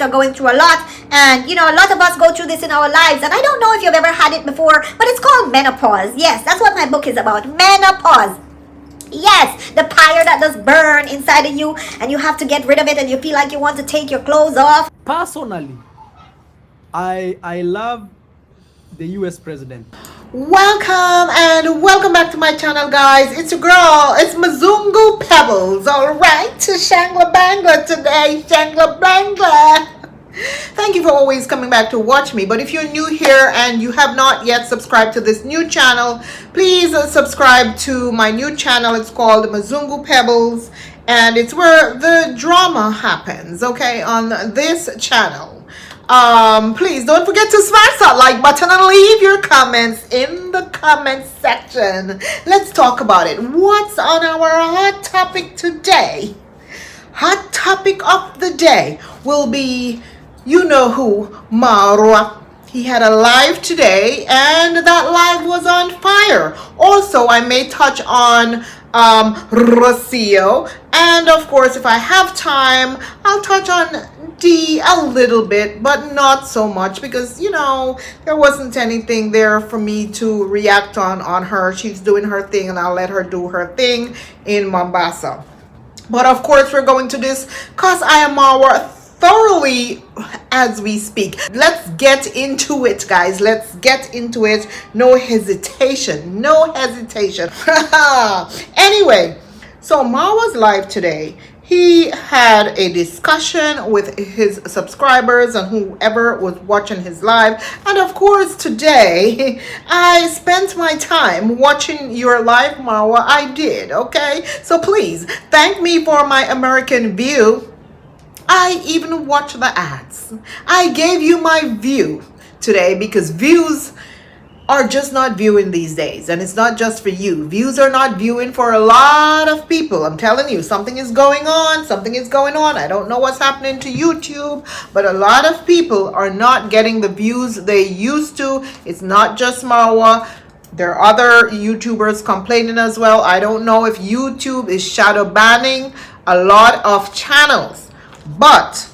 are going through a lot, and a lot of us go through this in our lives, and I don't know if you've ever had it before, but it's called menopause. Yes, that's what my book is about. Menopause. Yes, the fire that does burn inside of you, and you have to get rid of it, and you feel like you want to take your clothes off. Personally, I love the US president. Welcome back to my channel, guys. It's your girl, it's Mzungu Pebbles. All right, to Shangla Bangla today. Shangla Bangla. Thank you for always coming back to watch me. But if you're new here and you have not yet subscribed to this new channel, please subscribe to my new channel. It's called Mzungu Pebbles, and it's where the drama happens, okay, on this channel. Please don't forget to smash that like button and leave your comments in the comment section. Let's talk about it. What's on our hot topic today? Hot topic of the day will be, you know who, Marwa. He had a live today, and that live was on fire. Also, I may touch on Rocio, and of course, if I have time, I'll touch on D a little bit, but not so much, because there wasn't anything there for me to react on her. She's doing her thing, and I'll let her do her thing in Mombasa. But of course, we're going to discuss I Am Marwa thoroughly as we speak. Let's get into it, guys. Let's get into it. No hesitation. No hesitation. Anyway, so Marwa's live today. He had a discussion with his subscribers and whoever was watching his live. And of course, today, I spent my time watching your live, Marwa. I did, okay? So please, thank me for my American view. I even watched the ads. I gave you my view today, because views are just not viewing these days, and it's not just for you. Views are not viewing for a lot of people. I'm telling you, something is going on. Something is going on. I don't know what's happening to YouTube, but a lot of people are not getting the views they used to. It's not just Marwa. There are other YouTubers complaining as well. I don't know if YouTube is shadow banning a lot of channels. But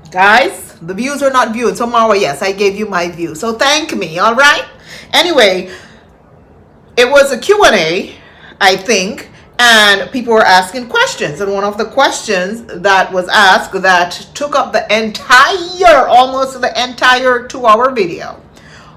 guys, the views are not viewed. So Marwa, yes, I gave you my view, so thank me. All right. Anyway, it was a Q&A, I think, and people were asking questions, and one of the questions that was asked that took up almost the entire 2-hour video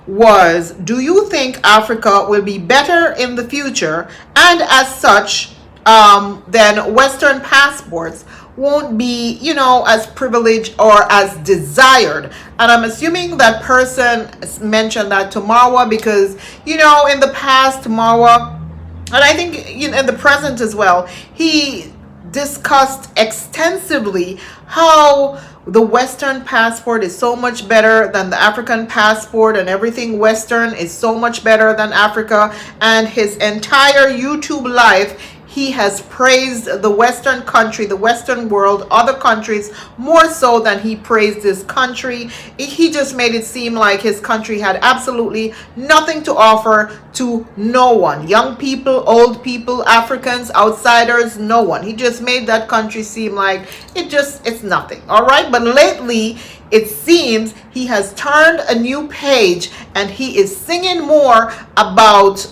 was, do you think Africa will be better in the future, and as such then Western passports won't be, as privileged or as desired? And I'm assuming that person mentioned that to Marwa because, in the past, Marwa, and I think in the present as well, he discussed extensively how the Western passport is so much better than the African passport, and everything Western is so much better than Africa. And his entire YouTube life, he has praised the Western country, the Western world, other countries, more so than he praised his country. He just made it seem like his country had absolutely nothing to offer to no one. Young people, old people, Africans, outsiders, no one. He just made that country seem like it's nothing. All right. But lately, it seems he has turned a new page, and he is singing more about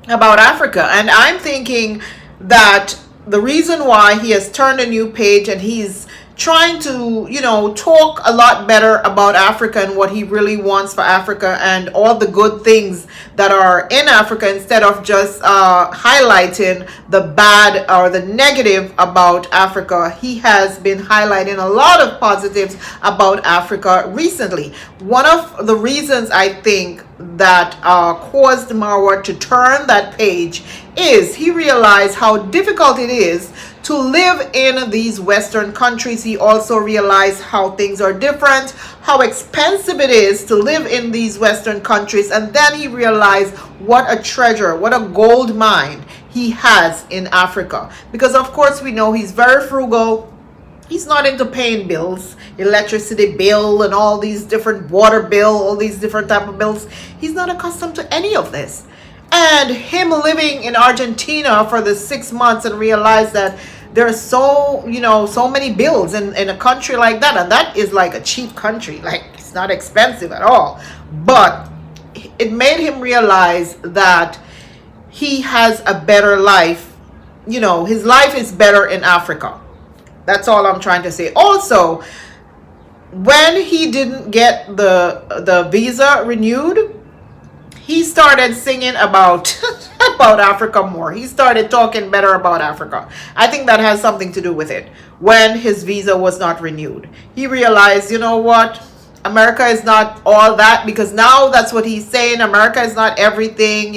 Africa. And I'm thinking that the reason why he has turned a new page and he's trying to, talk a lot better about Africa and what he really wants for Africa and all the good things that are in Africa, instead of just highlighting the bad or the negative about Africa. He has been highlighting a lot of positives about Africa recently. One of the reasons I think that caused Marwa to turn that page is he realized how difficult it is to live in these Western countries. He also realized how things are different, how expensive it is to live in these Western countries. And then he realized what a treasure, what a gold mine he has in Africa. Because of course we know he's very frugal. He's not into paying bills, electricity bill and all these different water bill, all these different type of bills. He's not accustomed to any of this. And him living in Argentina for the 6 months and realize that there are so, so many bills in a country like that, and that is like a cheap country. Like, it's not expensive at all. But it made him realize that he has a better life. His life is better in Africa. That's all I'm trying to say. Also, when he didn't get the visa renewed, he started singing about about Africa more. He started talking better about Africa. I think that has something to do with it. When his visa was not renewed, he realized, you know what? America is not all that, because now that's what he's saying. America is not everything.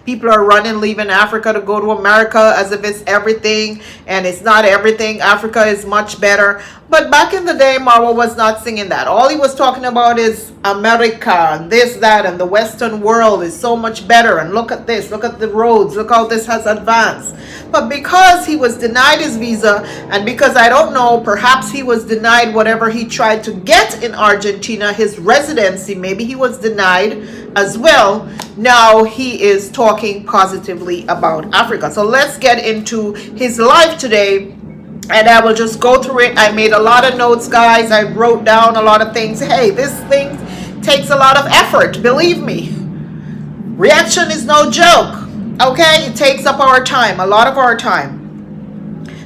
People are running, leaving Africa to go to America as if it's everything, and it's not everything. Africa is much better. But back in the day, Marwa was not singing that. All he was talking about is America and this, that, and the Western world is so much better. And look at this, look at the roads, look how this has advanced. But because he was denied his visa, and because, I don't know, perhaps he was denied whatever he tried to get in Argentina, his residency, maybe he was denied as well. Now he is talking positively about Africa. So let's get into his life today, and I will just go through it. I made a lot of notes, guys. I wrote down a lot of things. Hey, this thing takes a lot of effort, believe me. Reaction is no joke. Okay, it takes up our time, a lot of our time.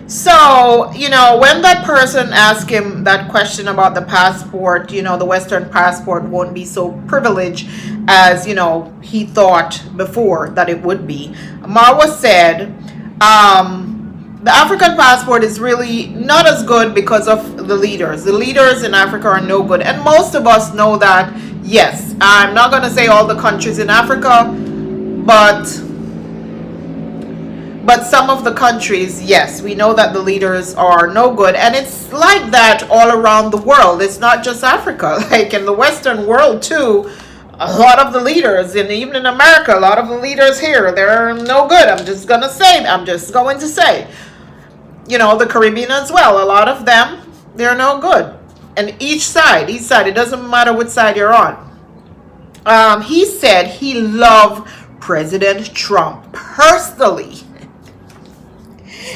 So, when that person asked him that question about the passport, the Western passport won't be so privileged as, he thought before that it would be. Marwa said, the African passport is really not as good because of the leaders. The leaders in Africa are no good. And most of us know that. Yes, I'm not going to say all the countries in Africa, but some of the countries, yes, we know that the leaders are no good. And it's like that all around the world. It's not just Africa. Like in the Western world too, a lot of the leaders, and even in America, a lot of the leaders here, they're no good. I'm just going to say. The Caribbean as well, a lot of them, they're no good. And each side, it doesn't matter which side you're on. He said he loved President Trump personally.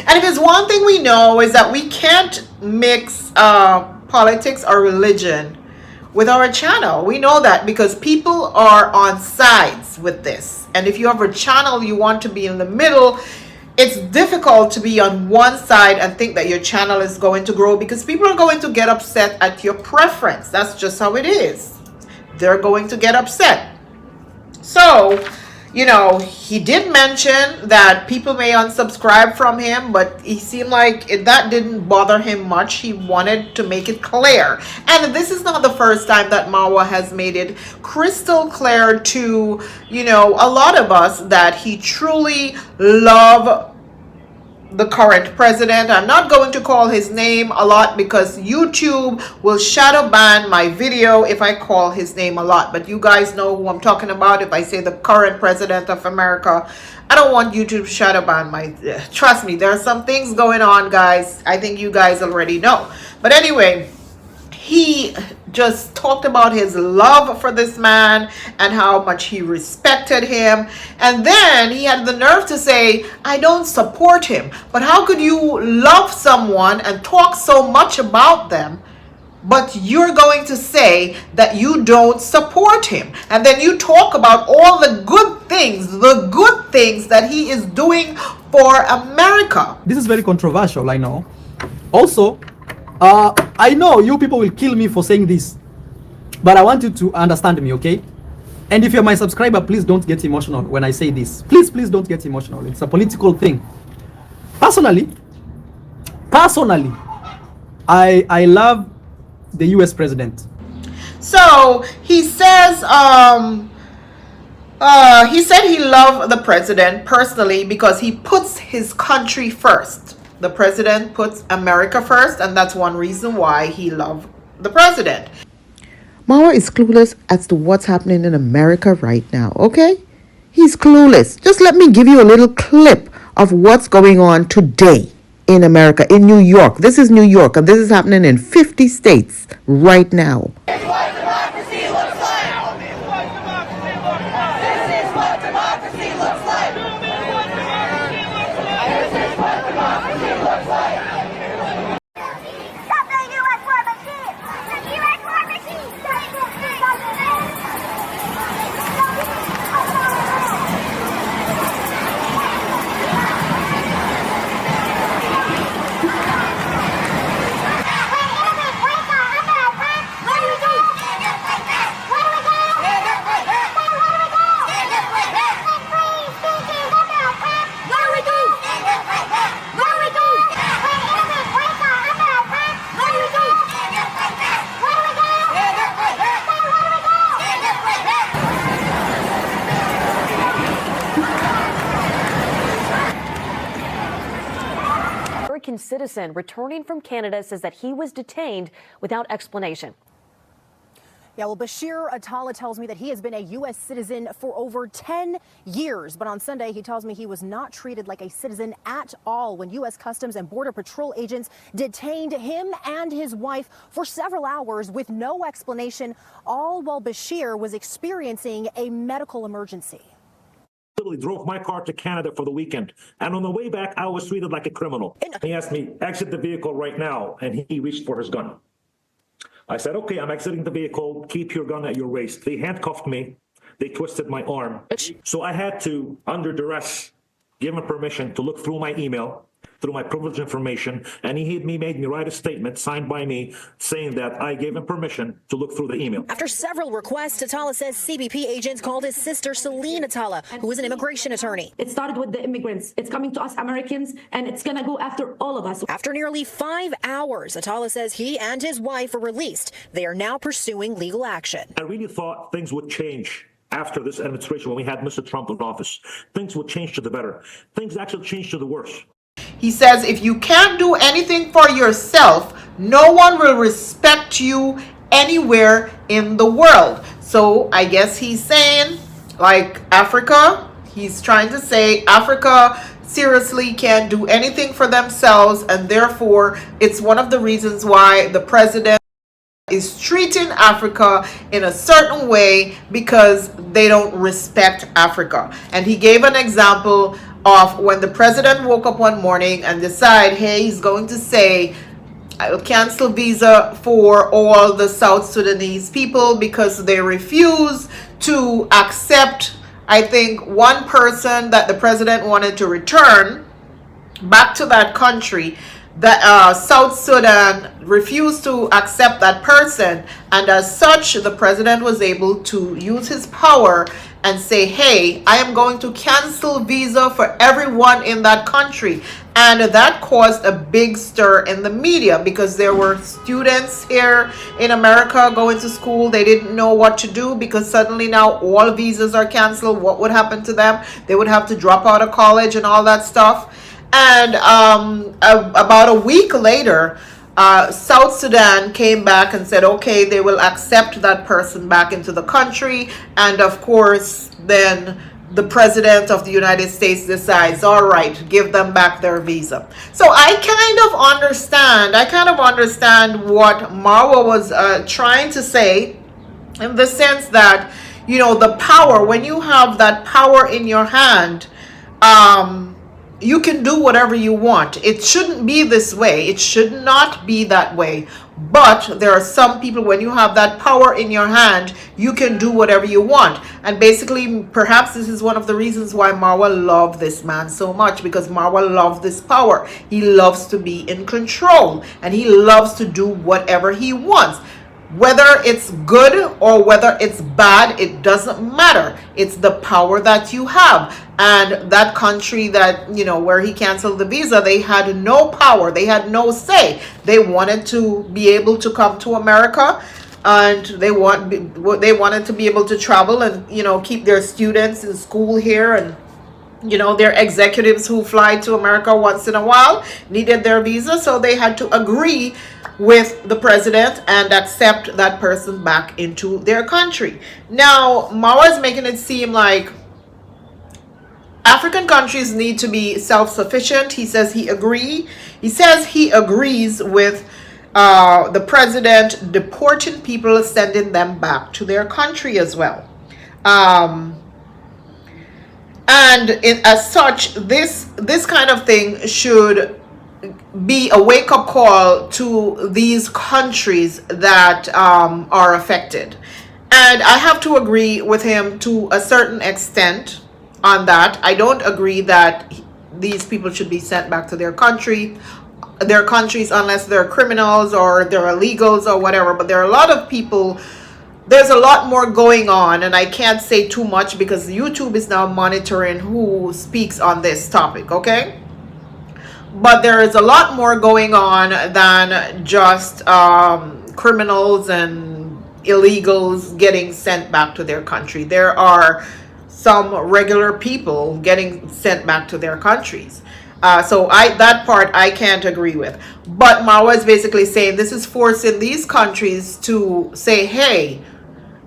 And if there's one thing we know, is that we can't mix politics or religion with our channel. We know that because people are on sides with this. And if you have a channel, you want to be in the middle, it's difficult to be on one side and think that your channel is going to grow, because people are going to get upset at your preference. That's just how it is. They're going to get upset. So, he did mention that people may unsubscribe from him, but he seemed like that didn't bother him much. He wanted to make it clear. And this is not the first time that Marwa has made it crystal clear to, a lot of us that he truly loves the current president. I'm not going to call his name a lot because YouTube will shadow ban my video if I call his name a lot. But you guys know who I'm talking about. If I say the current president of America, I don't want YouTube to shadow ban my... Trust me, there are some things going on, guys. I think you guys already know. But anyway, he just talked about his love for this man and how much he respected him. And then he had the nerve to say, I don't support him. But how could you love someone and talk so much about them, but you're going to say that you don't support him? And then you talk about all the good things that he is doing for America. This is very controversial, I know. Also, I know you people will kill me for saying this, but I want you to understand me, okay? And if you're my subscriber, please don't get emotional when I say this. Please don't get emotional. It's a political thing. Personally, I love the US president. So he says, he said he loved the president personally because he puts his country first. The president puts America first, and that's one reason why he loved the president. Marwa is clueless as to what's happening in America right now, okay? He's clueless. Just let me give you a little clip of what's going on today in America, in New York. This is New York, and this is happening in 50 states right now. citizen returning from Canada says that he was detained without explanation. Yeah, well, Bashir Attallah tells me that he has been a U.S. citizen for over 10 years. But on Sunday, he tells me he was not treated like a citizen at all when U.S. Customs and Border Patrol agents detained him and his wife for several hours with no explanation, all while Bashir was experiencing a medical emergency. Literally drove my car to Canada for the weekend. And on the way back, I was treated like a criminal. He asked me, exit the vehicle right now. And he reached for his gun. I said, okay, I'm exiting the vehicle. Keep your gun at your waist. They handcuffed me. They twisted my arm. So I had to, under duress, give him permission to look through my email, through my privileged information, and he made me write a statement signed by me saying that I gave him permission to look through the email. After several requests, Attallah says CBP agents called his sister Celine Attallah, who is an immigration attorney. It started with the immigrants. It's coming to us Americans, and it's going to go after all of us. After nearly 5 hours, Attallah says he and his wife were released. They are now pursuing legal action. I really thought things would change after this administration when we had Mr. Trump in office. Things would change to the better. Things actually changed to the worse. He says if you can't do anything for yourself, no one will respect you anywhere in the world. So I guess he's saying, like, Africa, he's trying to say Africa seriously can't do anything for themselves, and therefore it's one of the reasons why the president is treating Africa in a certain way, because they don't respect Africa. And he gave an example of when the president woke up one morning and decided, hey, he's going to say, I'll cancel visa for all the South Sudanese people because they refuse to accept, I think, one person that the president wanted to return back to that country. That South Sudan refused to accept that person, and as such the president was able to use his power and say, hey, I am going to cancel visa for everyone in that country. And that caused a big stir in the media, because there were students here in America going to school. They didn't know what to do, because suddenly now all visas are canceled. What would happen to them? They would have to drop out of college and all that stuff. And about a week later, South Sudan came back and said, okay, they will accept that person back into the country. And of course, then the president of the United States decides, all right, give them back their visa. So I kind of understand what Marwa was trying to say, in the sense that, you know, the power, when you have that power in your hand, you can do whatever you want. It shouldn't be this way. It should not be that way. But there are some people, when you have that power in your hand, you can do whatever you want. And basically, perhaps this is one of the reasons why Marwa loved this man so much, because Marwa loved this power. He loves to be in control, and he loves to do whatever he wants. Whether it's good or whether it's bad, it doesn't matter. It's the power that you have. And that country that, you know, where he canceled the visa, they had no power. They had no say. They wanted to be able to come to America, and they wanted to be able to travel and, you know, keep their students in school here. And, you know, their executives who fly to America once in a while needed their visa. So they had to agree with the president and accept that person back into their country. Now, Marwa is making it seem like African countries need to be self-sufficient. He says he agrees with the president deporting people, sending them back to their country as well. As such, this kind of thing should be a wake-up call to these countries that are affected. And I have to agree with him to a certain extent on that. I don't agree that these people should be sent back to their countries unless they're criminals or they're illegals or whatever. But there are a lot of people, there's a lot more going on, and I can't say too much because YouTube is now monitoring who speaks on this topic, okay? But there is a lot more going on than just criminals and illegals getting sent back to their country. There are some regular people getting sent back to their countries. So that part I can't agree with. But Marwa is basically saying this is forcing these countries to say, hey,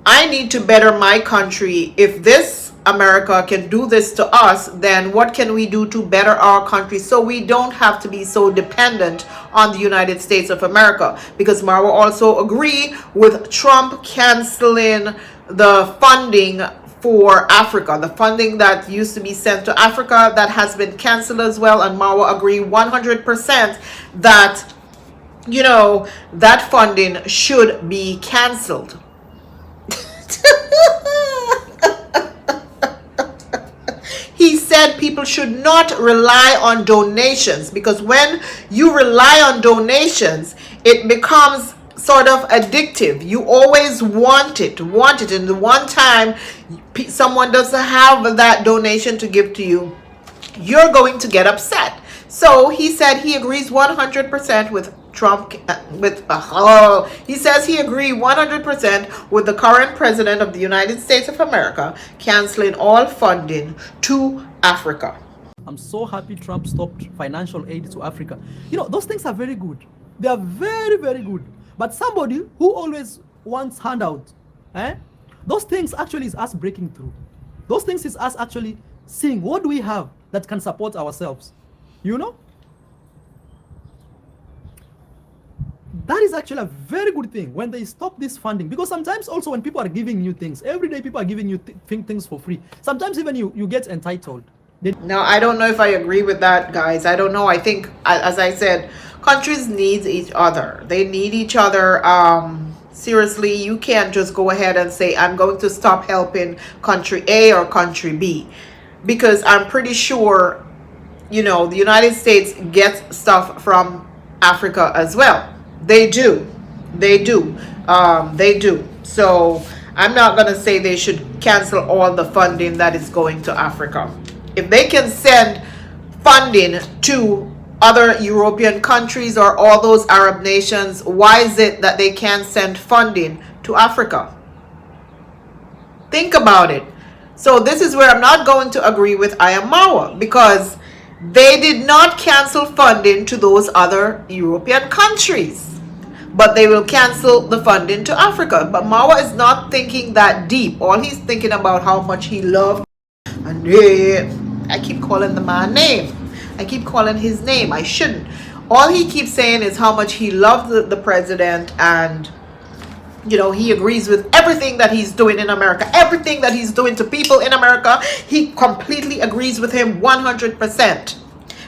I need to better my country. If this America can do this to us, then what can we do to better our country so we don't have to be so dependent on the United States of America? Because Marwa also agree with Trump canceling the funding for Africa, the funding that used to be sent to Africa, that has been canceled as well. And Marwa agree 100% that, you know, that funding should be canceled. He said people should not rely on donations, because when you rely on donations, it becomes sort of addictive. You always want it, and the one time someone doesn't have that donation to give to you, you're going to get upset. So he said he agrees 100% with Trump, he says he agrees 100% with the current president of the United States of America canceling all funding to Africa. I'm so happy Trump stopped financial aid to Africa. You know, those things are very good. They are very, very good. But somebody who always wants handout, those things actually is us breaking through. Those things is us actually seeing what do we have that can support ourselves. You know? That is actually a very good thing when they stop this funding, because sometimes also when people are giving you things, every day people are giving you things for free. Sometimes even you get entitled. Now, I don't know if I agree with that, guys. I don't know. I think, as I said, countries need each other. They need each other. Seriously, you can't just go ahead and say, I'm going to stop helping country A or country B. Because I'm pretty sure, you know, the United States gets stuff from Africa as well. They do. They do. They do. So I'm not going to say they should cancel all the funding that is going to Africa. If they can send funding to other European countries or all those Arab nations, why is it that they can't send funding to Africa? Think about it. So this is where I'm not going to agree with Marwa, because they did not cancel funding to those other European countries, but they will cancel the funding to Africa. But Marwa is not thinking that deep. All he's thinking about how much he loved, and I keep calling the man name. I keep calling his name. I shouldn't. All he keeps saying is how much he loved the president, and you know, he agrees with everything that he's doing in America, everything that he's doing to people in America. He completely agrees with him 100%.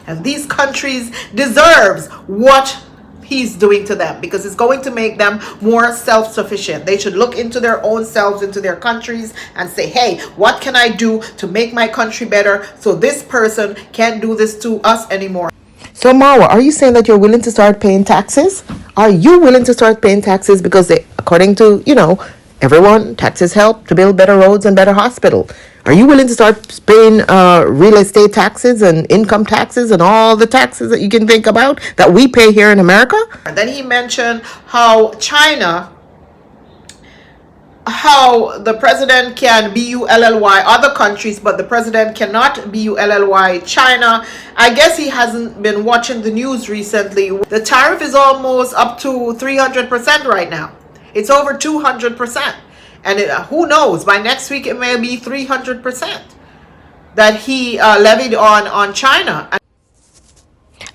And these countries deserves what he's doing to them, because it's going to make them more self-sufficient. They should look into their own selves, into their countries, and say, hey, what can I do to make my country better so this person can't do this to us anymore? So Marwa, are you saying that you're willing to start paying taxes? Are you willing to start paying taxes? Because they, according to, you know, everyone, taxes help to build better roads and better hospital. Are you willing to start paying real estate taxes and income taxes and all the taxes that you can think about that we pay here in America? And then he mentioned how China, how the president can BULLY other countries, but the president cannot BULLY China. I guess he hasn't been watching the news recently. The tariff is almost up to 300% right now. It's over 200%. And who knows, by next week it may be 300% that he levied on China.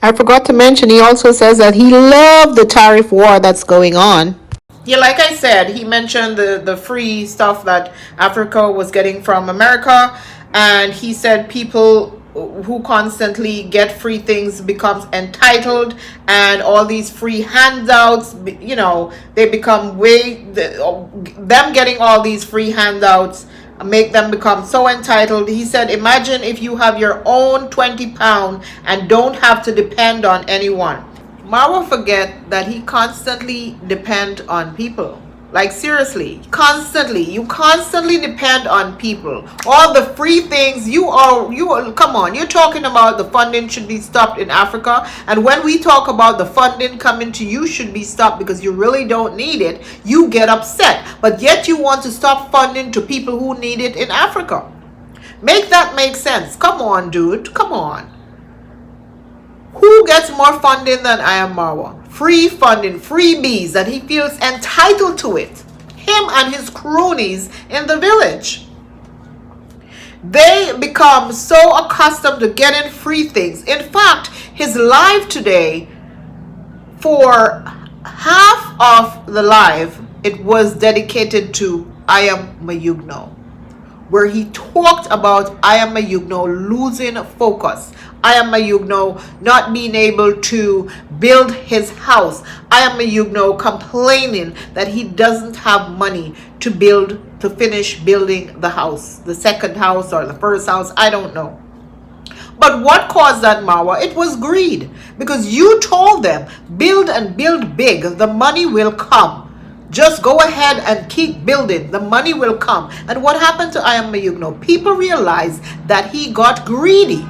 I forgot to mention, he also says that he loved the tariff war that's going on. Yeah, like I said, he mentioned the free stuff that Africa was getting from America, and he said people who constantly get free things becomes entitled, and all these free handouts, you know, they become them getting all these free handouts make them become so entitled. He said, imagine if you have your own 20 pound and don't have to depend on anyone. Marwa forget that he constantly depend on people. Like seriously, you constantly depend on people. All the free things you are, come on, you're talking about the funding should be stopped in Africa. And when we talk about the funding coming to you should be stopped because you really don't need it, you get upset. But yet you want to stop funding to people who need it in Africa. Make that make sense. Come on, dude. Come on. Who gets more funding than I Am Marwa? Free funding, freebies, that he feels entitled to it. Him and his cronies in the village. They become so accustomed to getting free things. In fact, his live today, for half of the live, it was dedicated to I Am Mayugno, where he talked about I Am Mayugno losing focus. I Am Mayugno not being able to build his house. I Am Mayugno complaining that he doesn't have money to finish building the house, the second house or the first house, I don't know. But what caused that, Marwa? It was greed. Because you told them, build and build big, the money will come. Just go ahead and keep building, the money will come. And what happened to I Am Mayugno? People realized that he got greedy.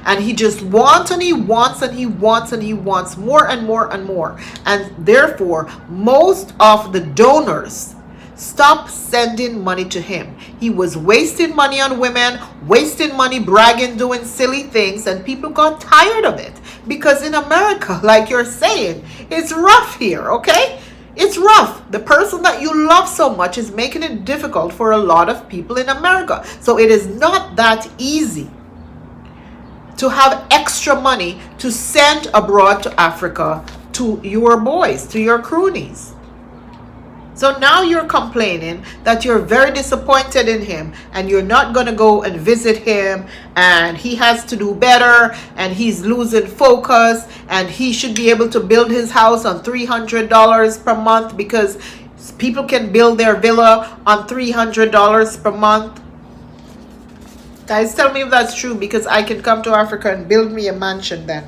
And he just wants and he wants and he wants and he wants more and more and more. And therefore, most of the donors stopped sending money to him. He was wasting money on women, wasting money bragging, doing silly things, and people got tired of it. Because in America, like you're saying, it's rough here, okay? It's rough. The person that you love so much is making it difficult for a lot of people in America. So it is not that easy to have extra money to send abroad to Africa to your boys, to your cronies. So now you're complaining that you're very disappointed in him and you're not going to go and visit him and he has to do better and he's losing focus and he should be able to build his house on $300 per month because people can build their villa on $300 per month. Guys, tell me if that's true because I can come to Africa and build me a mansion then.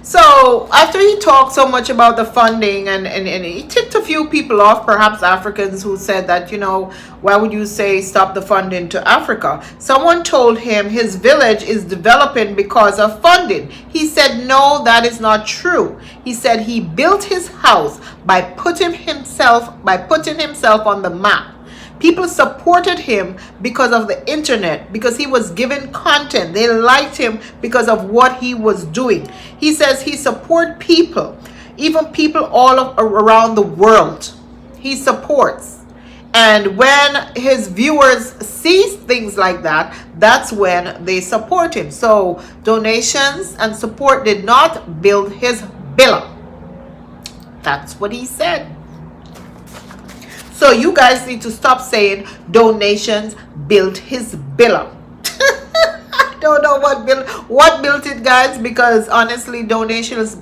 So after he talked so much about the funding and he ticked a few people off, perhaps Africans, who said that, you know, why would you say stop the funding to Africa? Someone told him his village is developing because of funding. He said no, that is not true. He said he built his house by putting himself on the map. People supported him because of the internet, because he was giving content. They liked him because of what he was doing. He says he support people, even people all around the world. He supports. And when his viewers see things like that, that's when they support him. So donations and support did not build his villa. That's what he said. So you guys need to stop saying donations built his villa. I don't know what built it, guys, because honestly, donations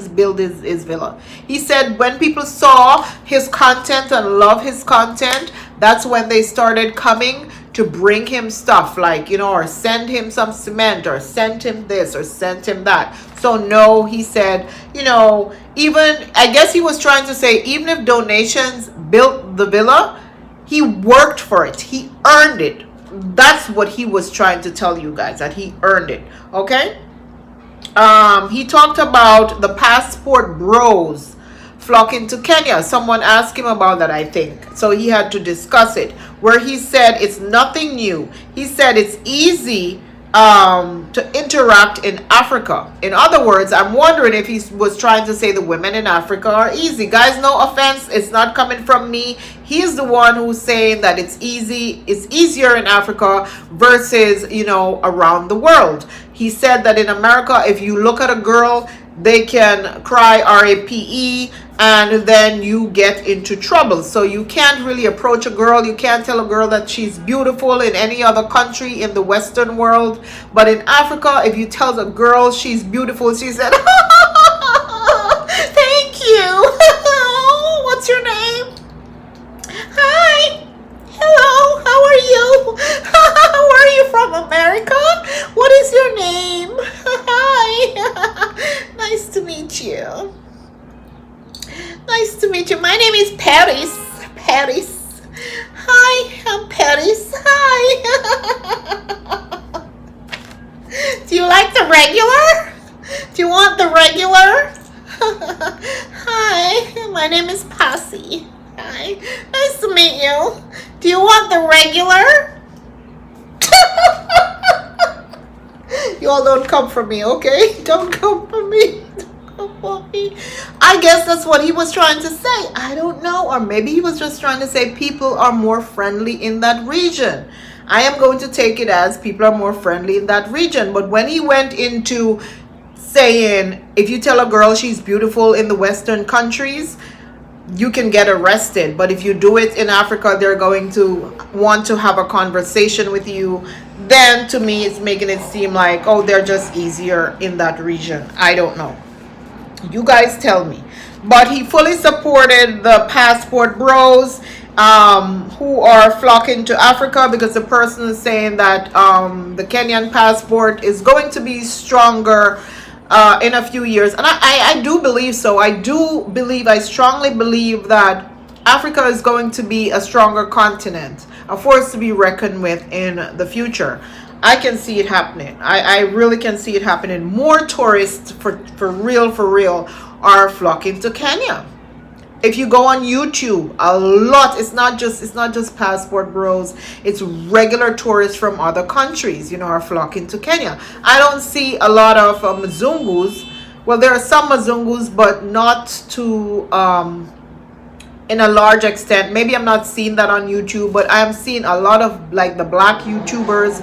build his villa. He said when people saw his content and love his content, that's when they started coming to bring him stuff, like, you know, or send him some cement, or send him this, or send him that. So no, he said, you know, even, I guess he was trying to say, even if donations built the villa, he worked for it. He earned it. That's what he was trying to tell you guys, that he earned it. Okay? He talked about the passport bros flocking to Kenya. Someone asked him about that, I think. So he had to discuss it, where he said it's nothing new. He said it's easy to interact in Africa. In other words, I'm wondering if he was trying to say the women in Africa are easy. Guys, no offense, it's not coming from me. He's the one who's saying that it's easier in Africa versus, you know, around the world. He said that in America, if you look at a girl, they can cry RAPE and then you get into trouble. So you can't really approach a girl. You can't tell a girl that she's beautiful in any other country in the Western world. But in Africa, if you tell a girl she's beautiful, she said, thank you. What's your name? Hi. Hello. How are you? Where are you from, America? What is your name? Hi. Nice to meet you. Nice to meet you. My name is Paris. Paris. Hi, I'm Paris. Hi. Do you like the regular? Do you want the regular? Hi, my name is Passy. Hi, nice to meet you. Do you want the regular? You all don't come for me, okay? Don't come for me. Don't come for me. I guess that's what he was trying to say. I don't know. Or maybe he was just trying to say people are more friendly in that region. I am going to take it as people are more friendly in that region. But when he went into saying, if you tell a girl she's beautiful in the Western countries, you can get arrested. But if you do it in Africa, they're going to want to have a conversation with you. Then to me, it's making it seem like, oh, they're just easier in that region. I don't know. You guys tell me. But he fully supported the passport bros who are flocking to Africa, because the person is saying that the Kenyan passport is going to be stronger in a few years. And I do believe so. I strongly believe that Africa is going to be a stronger continent, a force to be reckoned with in the future. I can see it happening. I really can see it happening. More tourists for real are flocking to Kenya. If you go on YouTube, a lot, it's not just passport bros, it's regular tourists from other countries, are flocking to Kenya. I don't see a lot of Mzungus. Well, there are some Mzungus, but not to in a large extent. Maybe I'm not seeing that on YouTube, but I'm seeing a lot of like the black YouTubers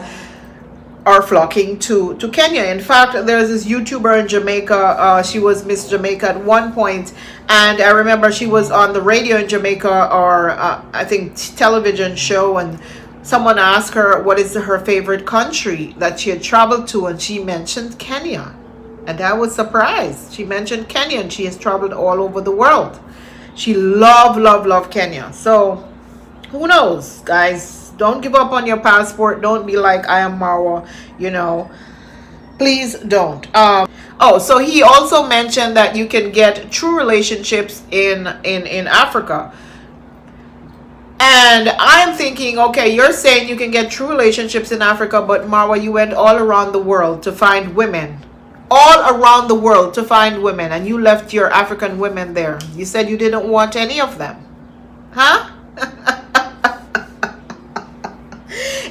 are flocking to Kenya. In fact, there's this YouTuber in Jamaica. She was Miss Jamaica at one point, and I remember she was on the radio in Jamaica, or I think television show, and someone asked her what is her favorite country that she had traveled to, and she mentioned Kenya. And I was surprised. She mentioned Kenya, and she has traveled all over the world. She love Kenya. So who knows, guys? Don't give up on your passport. Don't be like I am Marwa, please don't. So he also mentioned that you can get true relationships in Africa. And I'm thinking, okay, you're saying you can get true relationships in Africa, but Marwa, you went all around the world to find women. All around the world to find women, and you left your African women there. You said you didn't want any of them. Huh?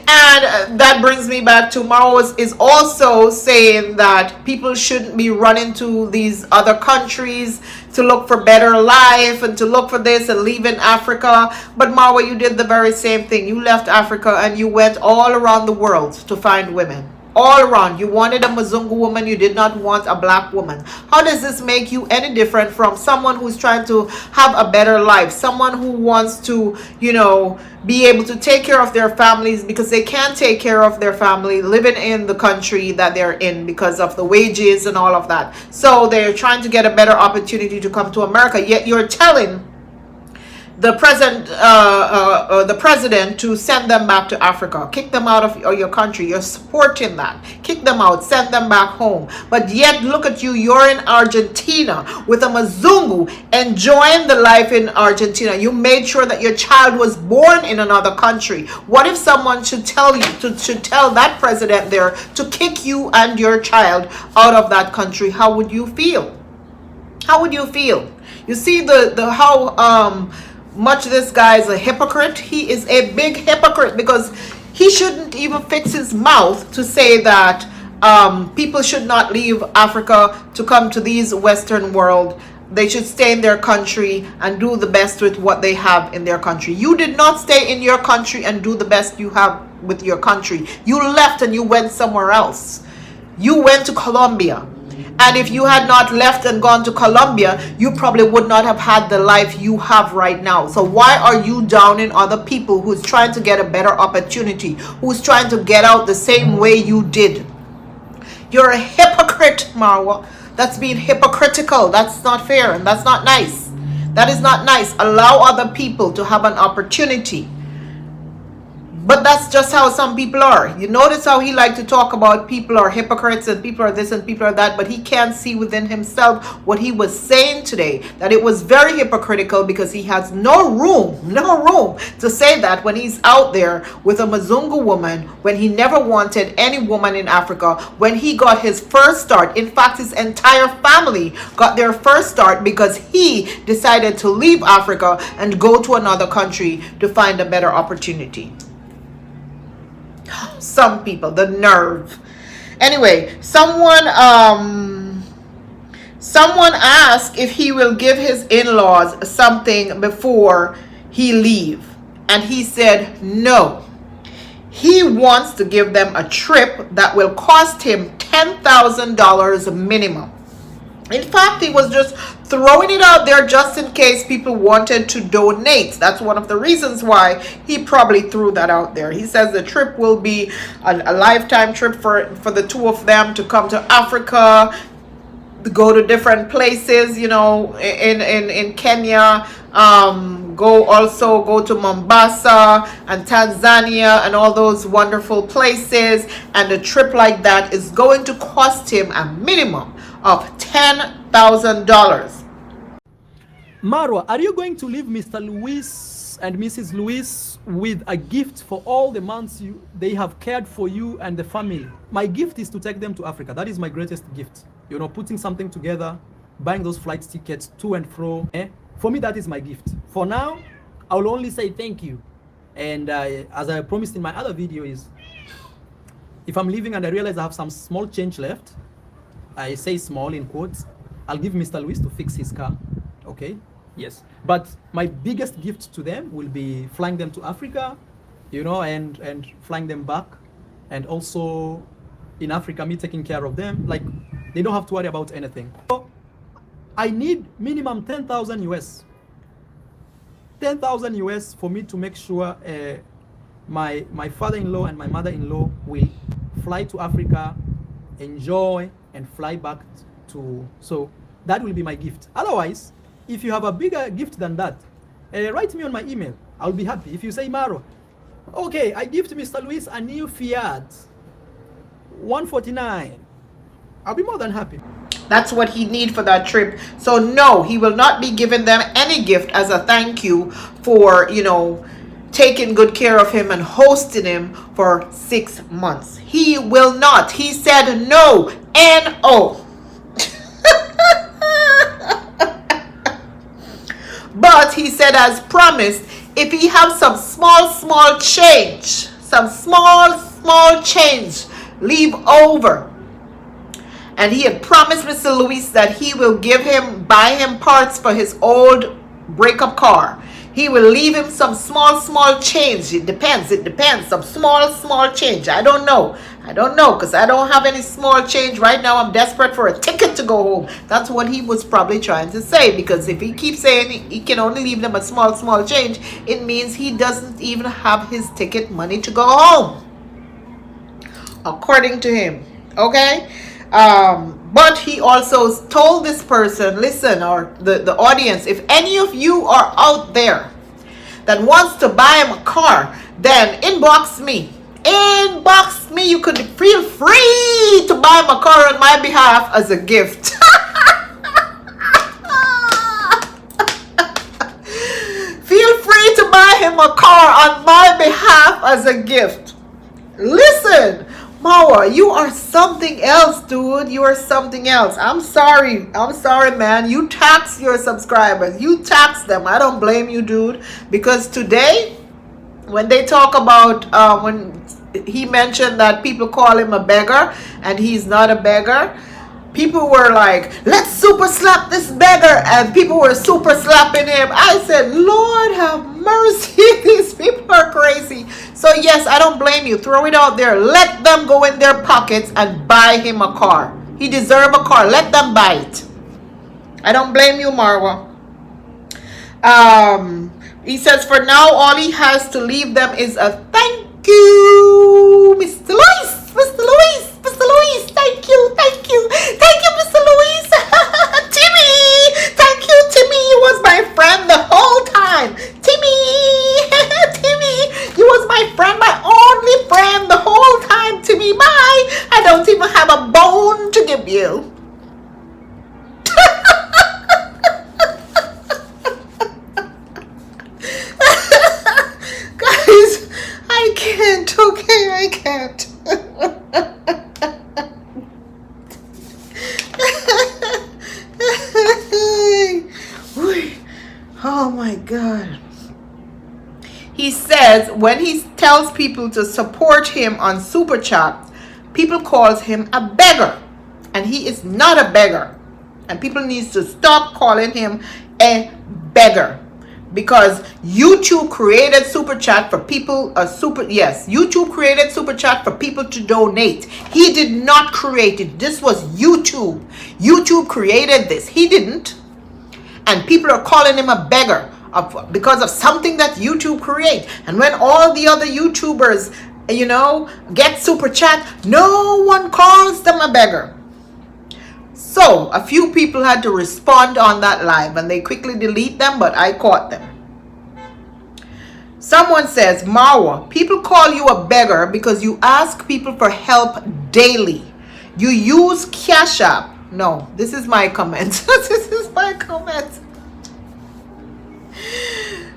And that brings me back to Marwa is also saying that people shouldn't be running to these other countries to look for better life and to look for this and leaving Africa. But Marwa, you did the very same thing. You left Africa and you went all around the world to find women. All around. You wanted a Mzungu woman. You did not want a black woman. How does this make you any different from someone who's trying to have a better life? Someone who wants to, be able to take care of their families, because they can't take care of their family living in the country that they're in because of the wages and all of that. So they're trying to get a better opportunity to come to America. Yet you're telling the president to send them back to Africa, kick them out of your country. You're supporting that. Kick them out, send them back home. But yet, look at you, you're in Argentina with a Mzungu, enjoying the life in Argentina. You made sure that your child was born in another country. What if someone should tell you, should tell that president there to kick you and your child out of that country? How would you feel? How would you feel? You see how much this guy is a hypocrite. He is a big hypocrite, because he shouldn't even fix his mouth to say that people should not leave Africa to come to these Western world. They should stay in their country and do the best with what they have in their country. You did not stay in your country and do the best you have with your country. You left and you went somewhere else. You went to Colombia. And if you had not left and gone to Colombia, you probably would not have had the life you have right now. So why are you downing other people who's trying to get a better opportunity, who's trying to get out the same way you did? You're a hypocrite, Marwa. That's being hypocritical. That's not fair, and that's not nice. That is not nice. Allow other people to have an opportunity. But that's just how some people are. You notice how he liked to talk about people are hypocrites and people are this and people are that, but he can't see within himself what he was saying today, that it was very hypocritical because he has no room to say that when he's out there with a Mzungu woman, when he never wanted any woman in Africa, when he got his first start. In fact, his entire family got their first start because he decided to leave Africa and go to another country to find a better opportunity. Some people, the nerve. Anyway, someone asked if he will give his in-laws something before he leave, and he said no. He wants to give them a trip that will cost him $10,000 minimum. In fact, he was just throwing it out there just in case people wanted to donate. That's one of the reasons why he probably threw that out there. He says the trip will be a lifetime trip for the two of them to come to Africa, to go to different places, you know, in Kenya, go to Mombasa and Tanzania and all those wonderful places. And a trip like that is going to cost him a minimum of $10,000. Marwa, are you going to leave Mr. Lewis and Mrs. Lewis with a gift for all the months they have cared for you and the family? My gift is to take them to Africa. That is my greatest gift. You know, putting something together, buying those flight tickets to and fro. For me, that is my gift. For now, I will only say thank you. And as I promised in my other video is, if I'm leaving and I realize I have some small change left, I say small in quotes, I'll give Mr. Lewis to fix his car. Okay? Yes. But my biggest gift to them will be flying them to Africa, you know, and flying them back. And also in Africa, me taking care of them. Like, they don't have to worry about anything. So I need minimum 10,000 US. 10,000 US for me to make sure my father-in-law and my mother-in-law will fly to Africa, enjoy, and fly back to. So that will be my gift. Otherwise, if you have a bigger gift than that, write me on my email. I'll be happy. If you say, Maro, okay, I gift Mr. Luis a new Fiat 149, I'll be more than happy. That's what he need for that trip. So no, he will not be giving them any gift as a thank you for, you know, taking good care of him and hosting him for 6 months. He will not. He said no. N-O. But he said, as promised, if he have some small change, leave over. And he had promised Mr. Luis that he will buy him parts for his old breakup car. He will leave him some small change. It depends. Some small change. I don't know because I don't have any small change right now. I'm desperate for a ticket to go home. That's what he was probably trying to say, because if he keeps saying he can only leave them a small change, it means he doesn't even have his ticket money to go home, according to him. Okay? But he also told this person, listen, or the audience, if any of you are out there that wants to buy him a car, then inbox me. You could feel free to buy him a car on my behalf as a gift. Feel free to buy him a car on my behalf as a gift. Listen, Marwa, you are something else, dude. You are something else. I'm sorry, man. You tax your subscribers. You tax them. I don't blame you, dude. Because today, when they talk about, when he mentioned that people call him a beggar, and he's not a beggar, people were like, let's super slap this beggar. And people were super slapping him. I said, Lord have mercy. These people are crazy. So yes, I don't blame you. Throw it out there. Let them go in their pockets and buy him a car. He deserves a car. Let them buy it. I don't blame you, Marwa. He says for now, all he has to leave them is a thank you, Mr. Luis. Thank you, Mr. Luis. Timmy, thank you, Timmy. You was my friend the whole time. Timmy, you was my friend, my can't. Oh my God. He says when he tells people to support him on Super Chat, people calls him a beggar. And he is not a beggar. And people needs to stop calling him a beggar. Because YouTube created Super Chat for people, YouTube created Super Chat for people to donate. He did not create it. This was YouTube. YouTube created this. He didn't. And people are calling him a beggar because of something that YouTube create. And when all the other YouTubers, get Super Chat, no one calls them a beggar. So a few people had to respond on that live and they quickly delete them, but I caught them. Someone says, Marwa, people call you a beggar because you ask people for help daily. You use Cash App. No, this is my comment. This is my comment.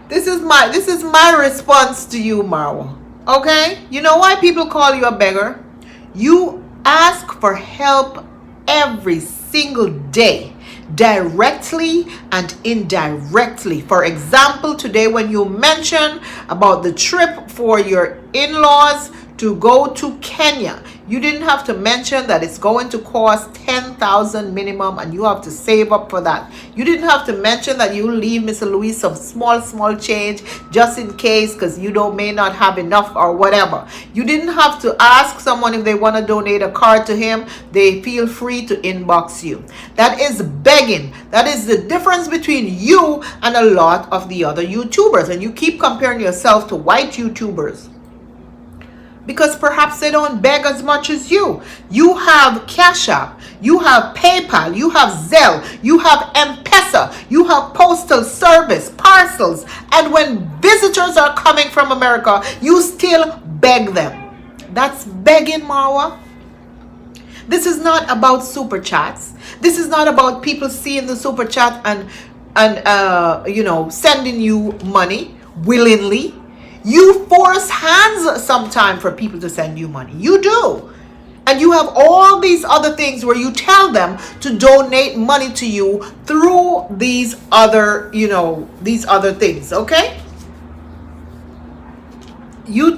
This is my response to you, Marwa. Okay? You know why people call you a beggar? You ask for help every single day, directly and indirectly. For example, today when you mention about the trip for your in-laws to go to Kenya, you didn't have to mention that it's going to cost 10,000 minimum and you have to save up for that. You didn't have to mention that you leave Mr. Louis some small change just in case because may not have enough or whatever. You didn't have to ask someone if they want to donate a card to him. They feel free to inbox you. That is begging. That is the difference between you and a lot of the other YouTubers. And you keep comparing yourself to white YouTubers, because perhaps they don't beg as much as you. You have Cash App, you have PayPal, you have Zelle, you have M-Pesa, you have postal service, parcels, and when visitors are coming from America, you still beg them. That's begging, Marwa. This is not about Super Chats. This is not about people seeing the Super Chat and sending you money willingly. You force hands sometime for people to send you money. You do. And you have all these other things where you tell them to donate money to you through these other things, okay? You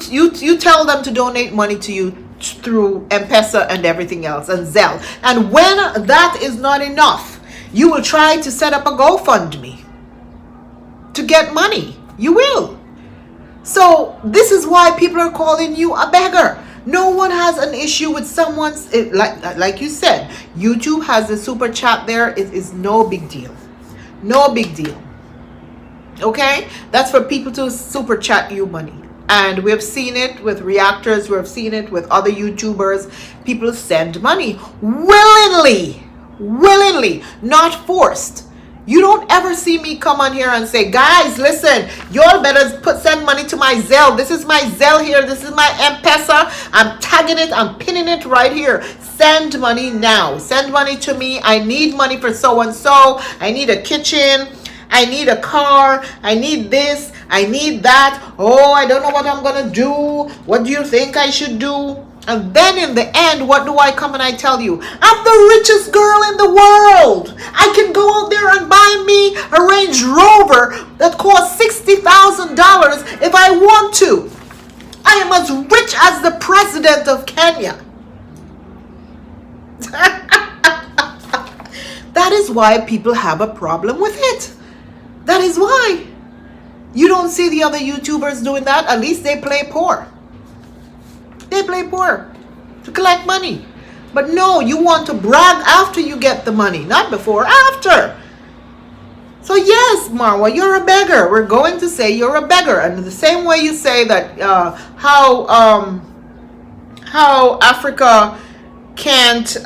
tell them to donate money to you through M-Pesa and everything else and Zelle. And when that is not enough, you will try to set up a GoFundMe to get money. You will. So this is why people are calling you a beggar. No one has an issue with someone's, like you said, YouTube has the Super Chat there. It is no big deal. No big deal. Okay? That's for people to Super Chat you money. And we've seen it with reactors. We've seen it with other YouTubers. People send money willingly, not forced. You don't ever see me come on here and say, guys, listen, y'all better send money to my Zelle. This is my Zelle here. This is my M-Pesa. I'm tagging it. I'm pinning it right here. Send money now. Send money to me. I need money for so-and-so. I need a kitchen. I need a car. I need this. I need that. Oh, I don't know what I'm going to do. What do you think I should do? And then in the end, what do I come and I tell you? I'm the richest girl in the world. I can go out there and buy me a Range Rover that costs $60,000 if I want to. I am as rich as the president of Kenya. That is why people have a problem with it. That is why. You don't see the other YouTubers doing that. At least they play poor. They play poor to collect money. But no, you want to brag after you get the money, not before, after. So yes, Marwa, you're a beggar. We're going to say you're a beggar. And the same way you say that how Africa can't,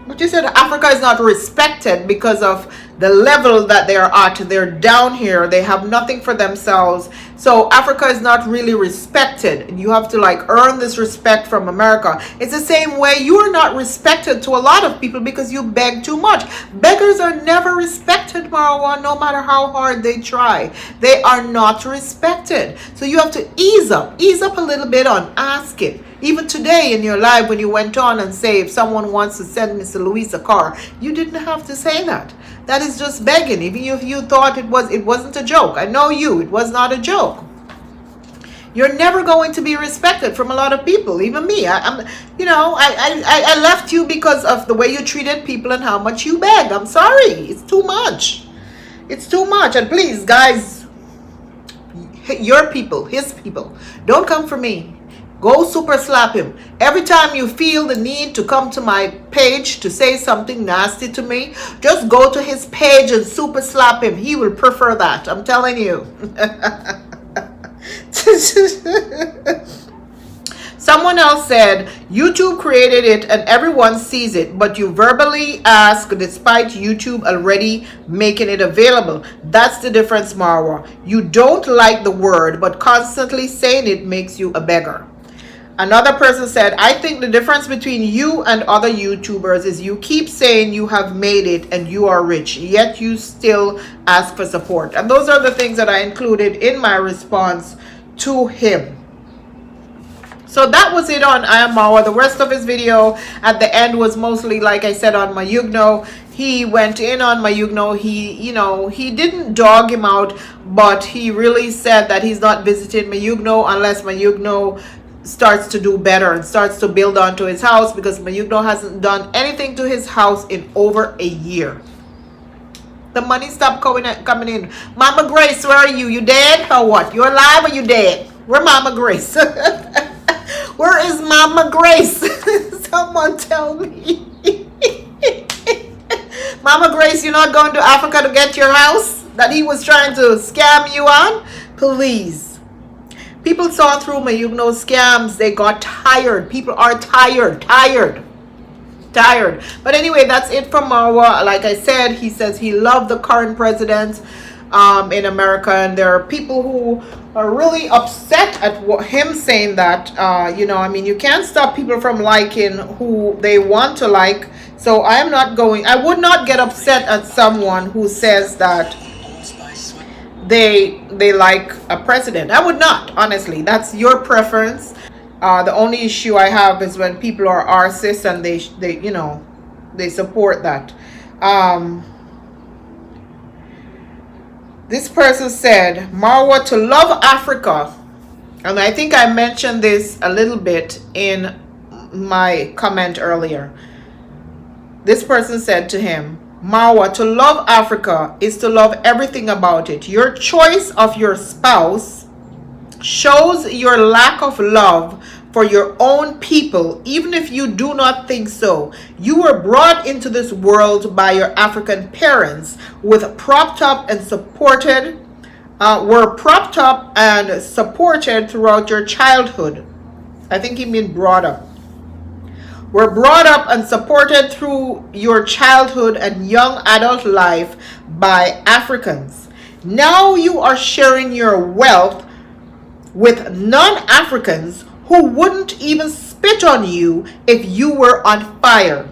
what you said, Africa is not respected because of the level that they are at. They're down here. They have nothing for themselves. So Africa is not really respected. You have to like earn this respect from America. It's the same way you are not respected to a lot of people because you beg too much. Beggars are never respected, Marwa, no matter how hard they try. They are not respected. So you have to ease up a little bit on asking. Even today in your life, when you went on and say, if someone wants to send Mr. Luis a car, you didn't have to say that. That is just begging. Even if you thought it wasn't a joke. I know it was not a joke. You're never going to be respected from a lot of people, even me. I left you because of the way you treated people and how much you beg. I'm sorry. It's too much. It's too much. And please, guys, your people, his people, don't come for me. Go super slap him. Every time you feel the need to come to my page to say something nasty to me, just go to his page and super slap him. He will prefer that. I'm telling you. Someone else said, YouTube created it and everyone sees it, but you verbally ask despite YouTube already making it available. That's the difference, Marwa. You don't like the word, but constantly saying it makes you a beggar. Another person said, I think the difference between you and other YouTubers is you keep saying you have made it and you are rich, yet you still ask for support. And those are the things that I included in my response to him. So that was it on I Am Marwa. The rest of his video at the end was mostly, like I said, on Mayugno. He went in on Mayugno. He didn't dog him out, but he really said that he's not visiting Mayugno unless Mayugno starts to do better and starts to build onto his house, because Mayugno hasn't done anything to his house in over a year. The money stopped coming in. Mama Grace, where are you? You dead or what? You alive or you dead? Where Mama Grace? Where is Mama Grace? Someone tell me. Mama Grace, you're not going to Africa to get your house that he was trying to scam you on? Please. People saw through Mayugno scams. They got tired. People are tired. But anyway, that's it from Marwa. Like I said, he says he loved the current president in America, and there are people who are really upset at him saying that. You can't stop people from liking who they want to like. So I would not get upset at someone who says that they like a president. I would not, honestly. That's your preference. The only issue I have is when people are artists and they support that. This person said, Marwa, to love Africa, and I think I mentioned this a little bit in my comment earlier. This person said to him, Marwa, to love Africa is to love everything about it. Your choice of your spouse shows your lack of love for your own people, even if you do not think so. You were brought into this world by your African parents, were propped up and supported throughout your childhood. I think he meant brought up. Were brought up and supported through your childhood and young adult life by Africans. Now you are sharing your wealth with non-Africans who wouldn't even spit on you if you were on fire.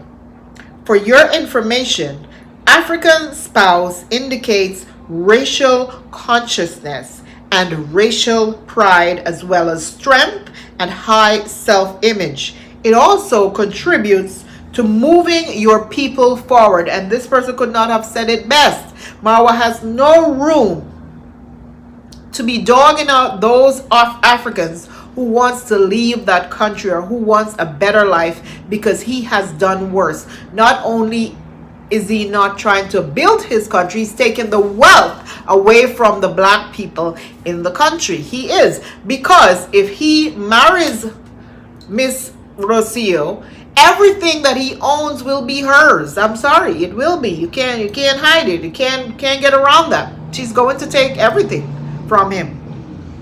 For your information, African spouse indicates racial consciousness and racial pride, as well as strength and high self-image. It also contributes to moving your people forward. And this person could not have said it best. Marwa has no room to be dogging out those Africans who wants to leave that country or who wants a better life, because he has done worse. Not only is he not trying to build his country, he's taking the wealth away from the black people in the country. He is. Because if he marries Miss Rocio, everything that he owns will be hers. I'm sorry, it will be. You can't hide it. You can't get around that. She's going to take everything from him,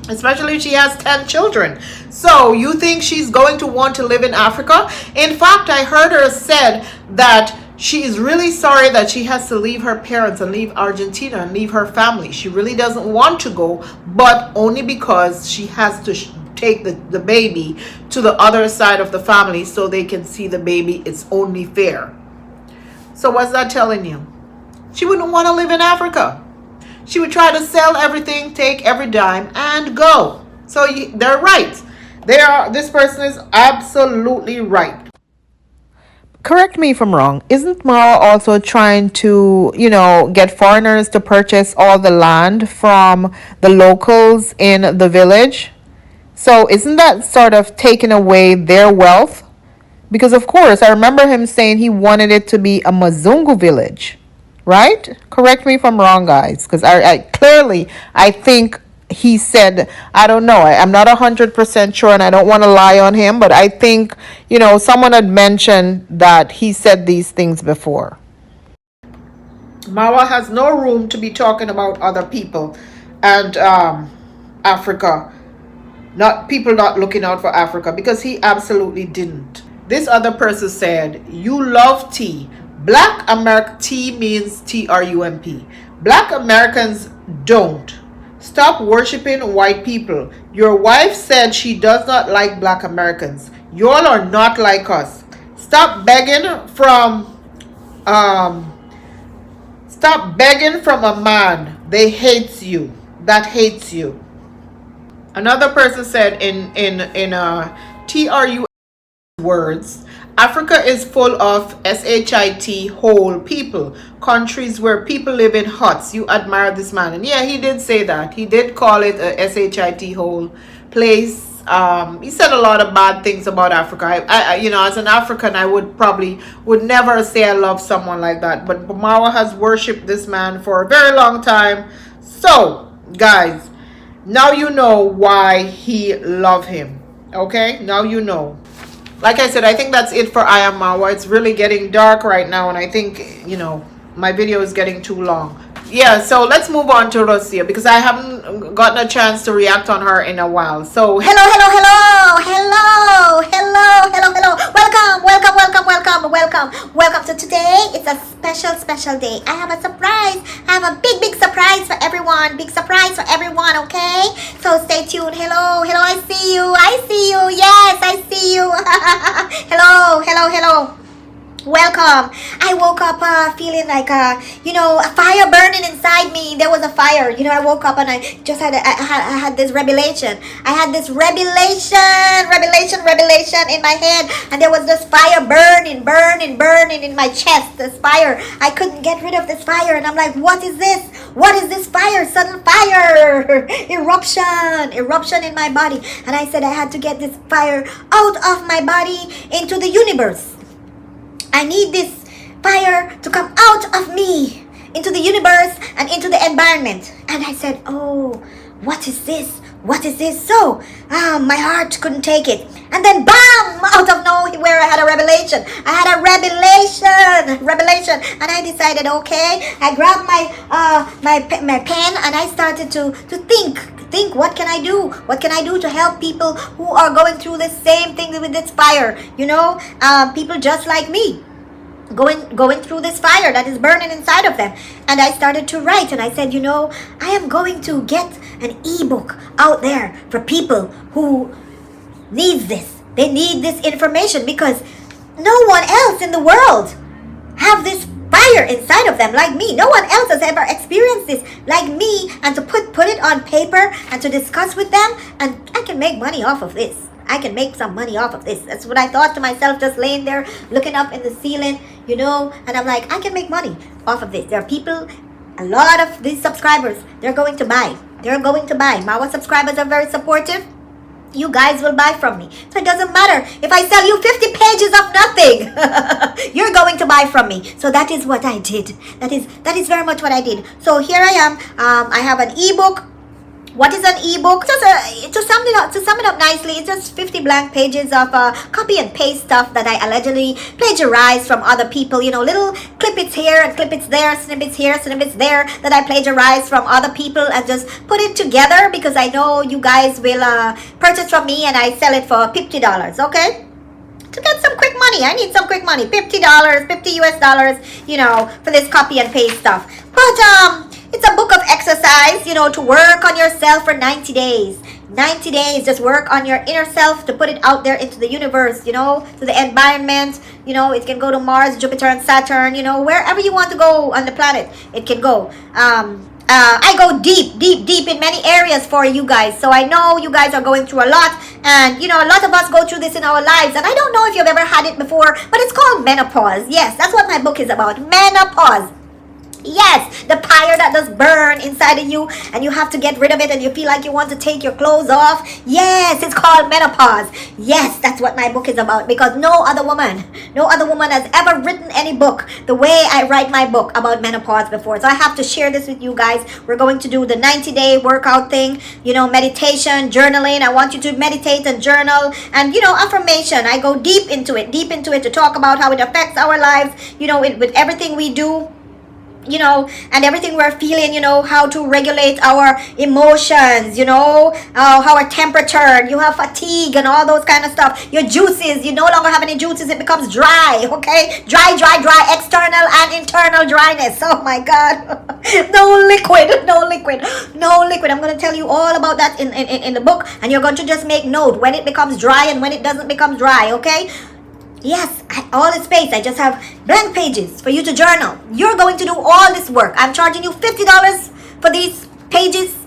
especially if she has 10 children. So you think she's going to want to live in Africa? In fact, I heard her said that She is really sorry that she has to leave her parents and leave Argentina and leave her family. She really doesn't want to go, but only because she has to take the baby to the other side of the family so they can see the baby. It's only fair. So what's that telling you? She wouldn't want to live in Africa. She would try to sell everything, take every dime, and go. So they're right. This person is absolutely right. Correct me if I'm wrong. Isn't Marwa also trying to, get foreigners to purchase all the land from the locals in the village? So isn't that sort of taking away their wealth? Because of course, I remember him saying he wanted it to be a Mazungu village, right? Correct me if I'm wrong, guys, because I think he said, I don't know, I'm not 100% sure and I don't want to lie on him, but I think, someone had mentioned that he said these things before. Marwa has no room to be talking about other people and Africa, not people not looking out for Africa, because he absolutely didn't. This other person said, you love tea. Black American tea means TRUMP. Black Americans don't. Stop worshiping white people. Your wife said she does not like Black Americans. Y'all are not like us. Stop begging from a man that hates you. Another person said in TRU words, Africa is full of SHIT whole people, countries where people live in huts. You admire this man. And yeah, he did say that. He did call it a SHIT whole place. He said a lot of bad things about Africa. I as an African, I would never say I love someone like that. But Marwa has worshipped this man for a very long time. So, guys, now you know why he loved him. Okay? Now you know. Like I said, I think that's it for I Am Marwa. It's really getting dark right now, and I think, my video is getting too long. Yeah, so let's move on to Rocio, because I haven't gotten a chance to react on her in a while. So, Hello. Welcome to today. It's a special day. I have a surprise. I have a big surprise for everyone. Big surprise for everyone, okay? So stay tuned. Hello, I see you. Yes, I see you. Hello. Welcome. I woke up feeling like a fire burning inside me. There was a fire. I woke up and I just had I had this revelation. I had this revelation in my head, and there was this fire burning in my chest. This fire. I couldn't get rid of this fire, and I'm like, what is this? What is this fire? Sudden fire, eruption in my body. And I said I had to get this fire out of my body into the universe. I need this fire to come out of me into the universe and into the environment. And I said, oh, what is this? So, my heart couldn't take it. And then, bam, out of nowhere, I had a revelation. And I decided, okay, I grabbed my pen and I started to think, what can I do? What can I do to help people who are going through the same thing with this fire? People just like me. Going through this fire that is burning inside of them. And I started to write, and I said, I am going to get an ebook out there for people who needs this. They need this information because no one else in the world have this fire inside of them like me. No one else has ever experienced this like me, and to put it on paper and to discuss with them, and I can make money off of this. I can make some money off of this. That's what I thought to myself, just laying there looking up in the ceiling, and I'm like, I can make money off of this. There are people, a lot of these subscribers, they're going to buy. Marwa subscribers are very supportive. You guys will buy from me. So it doesn't matter if I sell you 50 pages of nothing. You're going to buy from me. So that is what I did. That is very much what I did. So here I am. I have an ebook. What is an ebook? To sum it up nicely, it's just 50 blank pages of copy and paste stuff that I allegedly plagiarized from other people. Little clippets here and clippets there, snippets here, snippets there that I plagiarized from other people and just put it together because I know you guys will purchase from me and I sell it for $50, okay? To get some quick money. I need some quick money. $50, 50 US dollars, you know, for this copy and paste stuff. But it's a book of exercise, you know, to work on yourself for 90 days. 90 days, just work on your inner self to put it out there into the universe, you know, to the environment. You know, it can go to Mars, Jupiter, and Saturn, you know, wherever you want to go on the planet, it can go. I go deep in many areas for you guys. So I know you guys are going through a lot. And, you know, a lot of us go through this in our lives. And I don't know if you've ever had it before, but it's called menopause. Yes, that's what my book is about. Menopause. Yes, the fire that does burn inside of you and you have to get rid of it and you feel like you want to take your clothes off. Yes, it's called menopause. Yes, that's what my book is about, because no other woman has ever written any book the way I write my book about menopause before. So I have to share this with you guys. We're going to do the 90-day workout thing, you know, meditation, journaling. I want you to meditate and journal, and, you know, affirmation. I go deep into it to talk about how it affects our lives, you know, with everything we do, you know, and everything we're feeling, you know, how to regulate our emotions, you know, how our temperature, you have fatigue and all those kind of stuff. Your juices, you no longer have any juices, it becomes dry, okay? Dry, external and internal dryness. Oh my God. no liquid. I'm going to tell you all about that in the book, and you're going to just make note when it becomes dry and when it doesn't become dry, okay? Yes, all the space. I just have blank pages for you to journal. You're going to do all this work. I'm charging you $50 for these pages,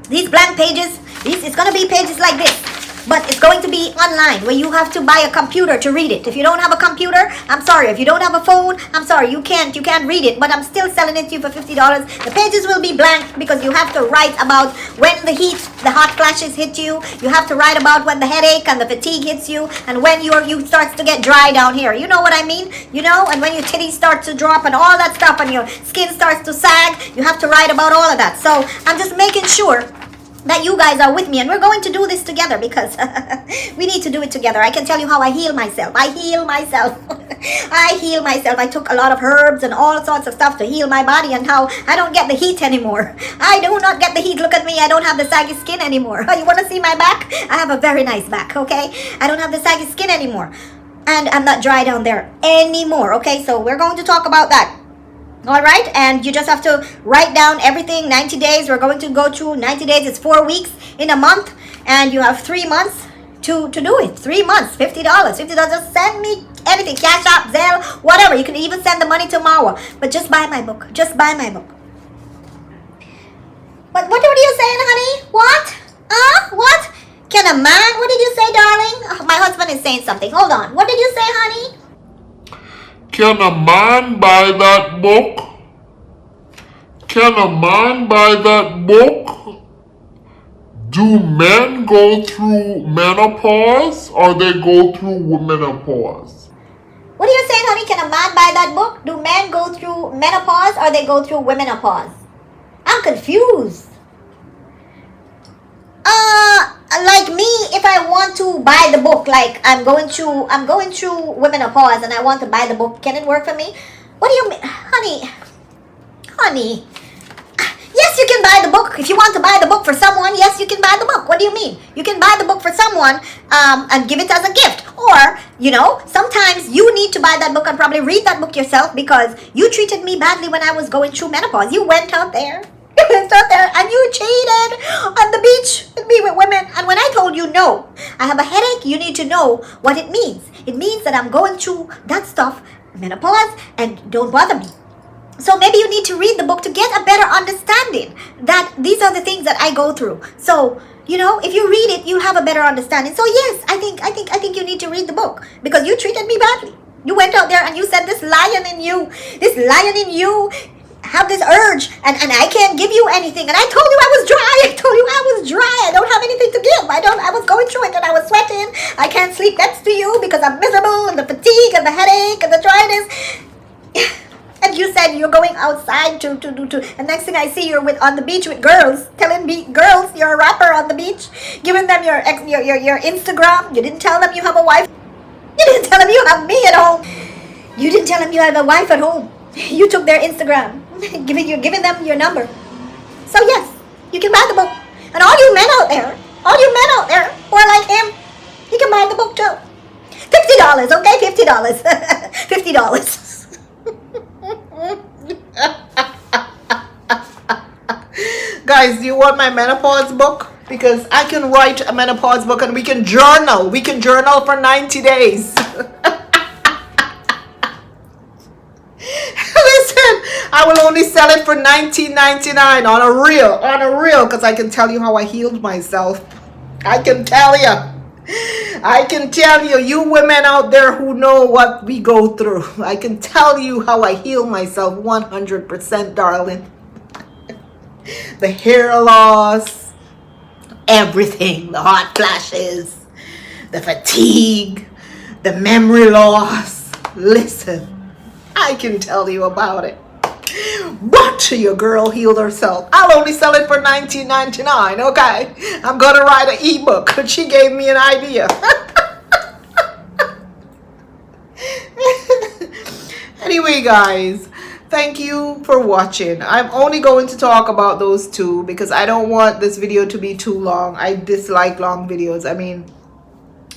these blank pages. It's going to be pages like this, but it's going to be online where you have to buy a computer to read it. If you don't have a computer, I'm sorry. If you don't have a phone, I'm sorry. You can't read it, but I'm still selling it to you for $50. The pages will be blank because you have to write about when the hot flashes hit you. You have to write about when the headache and the fatigue hits you, and when you starts to get dry down here. You know what I mean? You know, and when your titties start to drop and all that stuff and your skin starts to sag, you have to write about all of that. So I'm just making sure that you guys are with me, and we're going to do this together because we need to do it together. I can tell you how I heal myself. I heal myself. I took a lot of herbs and all sorts of stuff to heal my body, and how I don't get the heat anymore. I do not get the heat. Look at me. I don't have the saggy skin anymore. You want to see my back? I have a very nice back, okay? I don't have the saggy skin anymore, and I'm not dry down there anymore, okay? So we're going to talk about that. All right, and you just have to write down everything. 90 days. We're going to go through 90 days. It's 4 weeks in a month, and you have 3 months to do it. 3 months, $50. Just send me anything, Cash App, Zelle, whatever. You can even send the money to Marwa, but just buy my book. Just buy my book. What are you saying, honey? What? What? Can a man? What did you say, darling? My husband is saying something. Hold on. What did you say, honey? Can a man buy that book? Can a man buy that book? Do men go through menopause or they go through menopause? What are you saying, honey? Can a man buy that book? Do men go through menopause or they go through menopause? I'm confused. Like me, if I want to buy the book, like I'm going through menopause and I want to buy the book, can it work for me? What do you mean, honey? Yes, you can buy the book. If you want to buy the book for someone, yes, you can buy the book. What do you mean? You can buy the book for someone and give it as a gift. Or, you know, sometimes you need to buy that book and probably read that book yourself because you treated me badly when I was going through menopause. You went out there. And you cheated on the beach with me with women. And when I told you no, I have a headache, you need to know what it means. It means that I'm going through that stuff, menopause, and don't bother me. So maybe you need to read the book to get a better understanding that these are the things that I go through. So, you know, if you read it, you'll have a better understanding. So yes, I think you need to read the book because you treated me badly. You went out there and you said this lion in you have this urge and I can't give you anything. And I told you I was dry. I don't have anything to give. I was going through it and I was sweating. I can't sleep next to you because I'm miserable and the fatigue and the headache and the dryness. And you said you're going outside to and next thing I see you're on the beach with girls, telling me girls you're a rapper on the beach, giving them your Instagram. You didn't tell them you have a wife. You didn't tell them you have me at home. You didn't tell them you have a wife at home. You took their Instagram, giving them your number. So yes, you can buy the book. And all you men out there who are like him, you can buy the book too. $50, okay? $50. $50. $50. Guys, do you want my menopause book? Because I can write a menopause book and we can journal. We can journal for 90 days. Listen, I will only sell it for $19.99 on a reel, because I can tell you how I healed myself. I can tell you, you women out there who know what we go through, I can tell you how I heal myself 100%, darling. The hair loss, everything, the hot flashes, the fatigue, the memory loss. Listen, I can tell you about it. But your girl healed herself. I'll only sell it for $19.99, okay? I'm gonna write an ebook. She gave me an idea. Anyway, guys, thank you for watching. I'm only going to talk about those two because I don't want this video to be too long. I dislike long videos. I mean,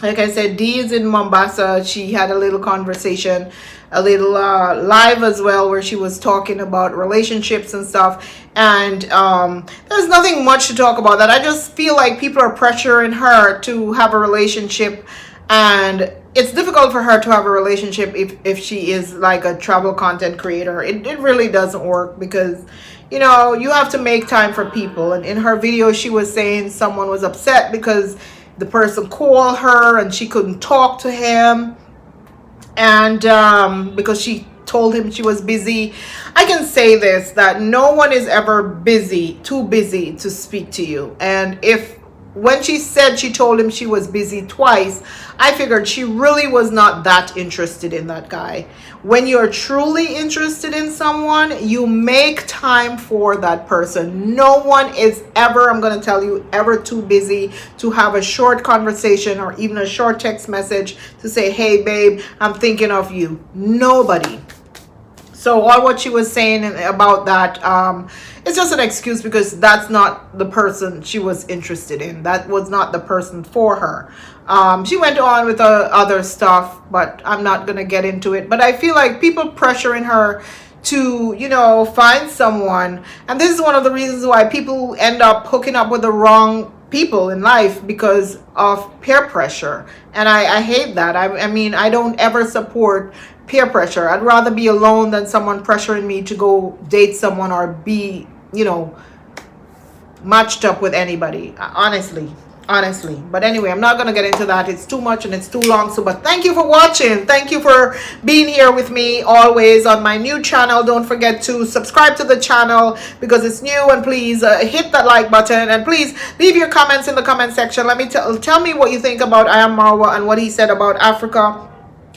like I said, Dee is in Mombasa. She had a little conversation, a little live as well, where she was talking about relationships and stuff. And there's nothing much to talk about that. I just feel like people are pressuring her to have a relationship, and it's difficult for her to have a relationship if she is like a travel content creator. It really doesn't work because, you know, you have to make time for people. And in her video, she was saying someone was upset because the person called her and she couldn't talk to him, and because she told him she was busy. I can say this, that no one is ever too busy to speak to you. And when she said she told him she was busy twice, I figured she really was not that interested in that guy. When you're truly interested in someone, you make time for that person. No one is ever, I'm going to tell you, ever too busy to have a short conversation or even a short text message to say, hey babe, I'm thinking of you. Nobody. So all what she was saying about that, it's just an excuse because that's not the person she was interested in. That was not the person for her. She went on with other stuff, but I'm not going to get into it. But I feel like people pressuring her to, you know, find someone. And this is one of the reasons why people end up hooking up with the wrong people in life, because of peer pressure. And I hate that. I mean, I don't ever support peer pressure. I'd rather be alone than someone pressuring me to go date someone or be, you know, matched up with anybody. Honestly. But anyway, I'm not going to get into that. It's too much and it's too long. So, but thank you for watching. Thank you for being here with me always on my new channel. Don't forget to subscribe to the channel because it's new, and please hit that like button, and please leave your comments in the comment section. Let me tell me what you think about I Am Marwa and what he said about Africa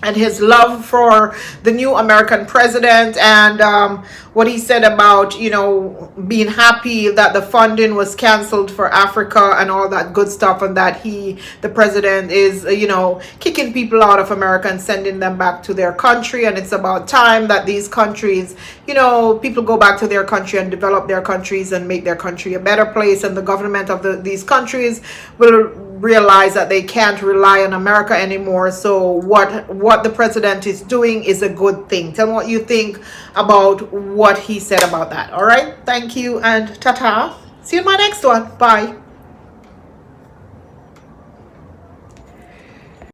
and his love for the new American president, and what he said about, you know, being happy that the funding was canceled for Africa and all that good stuff, and that the president is, you know, kicking people out of America and sending them back to their country. And it's about time that these countries, you know, people go back to their country and develop their countries and make their country a better place, and the government of these countries will realize that they can't rely on America anymore. So what the president is doing is a good thing. Tell me what you think about what he said about that. All right, thank you, and ta-ta. See you in my next one. Bye.